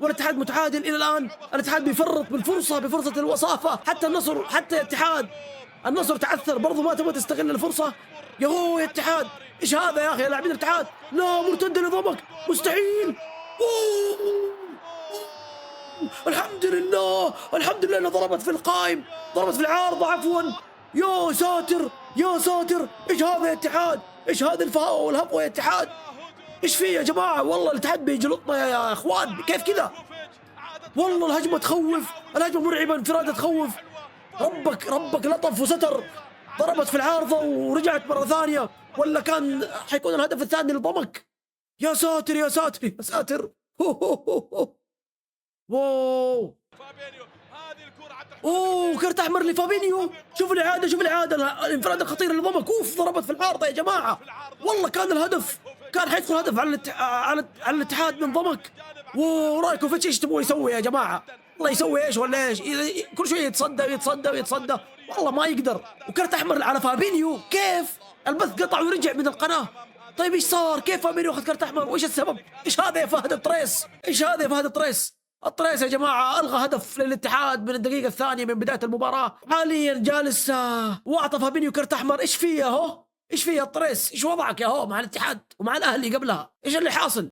والاتحاد متعادل الى الان. الاتحاد بيفرط بفرصه الوصافه. حتى النصر، حتى الاتحاد، النصر تعثر برضو، ما تبغى تستغل الفرصه. يا هو يا اتحاد، ايش هذا يا اخي يا لاعبين الاتحاد؟ لا، مرتده لضمك، مستحيل. أوه. الحمد لله، الحمد لله انها ضربت في القائم، ضربت في العارضه عفوا. يا ساتر يا ساتر، ايش هذا يا اتحاد؟ ايش هذا الفاول والهفوه يا اتحاد؟ ايش فيه يا جماعه؟ والله الاتحاد بيجلطنا يا اخوان، كيف كذا؟ والله الهجمه تخوف، الهجمه مرعبه، انفراده تخوف. ربك لطف وستر، ضربت في العارضه ورجعت مره ثانيه، ولا كان حيكون الهدف الثاني لضمك. يا ساتر يا ساتر يا ساتر. واو، اوه كرت احمر لفابينيو. شوف الاعاده، شوف الاعاده، الانفراد الخطير لضمك. اوف، ضربت في العارضه يا جماعه. والله كان الهدف، كان حيدخل هدف على الاتحاد من ضمك. ورايكوفيتش ايش تبغوا يسوي يا جماعه؟ الله يسوي ايش ولا ايش؟ كل شويه يتصدى ويتصدى ويتصدى، والله ما يقدر. وكرت احمر على فابينيو. كيف البث قطع ورجع من القناه؟ طيب ايش صار؟ كيف فابينيو اخذ كرت احمر؟ وايش السبب؟ ايش هذا يا فهد الطريس؟ ايش هذا يا فهد الطريس؟ الطريس يا جماعة ألغى هدف للاتحاد من الدقيقة الثانية من بداية المباراة. حاليا جالس وأعطى فابينيو كرت أحمر. إيش فيه يا هو؟ إيش فيه يا الطريس؟ إيش وضعك يا هو مع الاتحاد ومع الأهلي قبلها؟ إيش اللي حاصل؟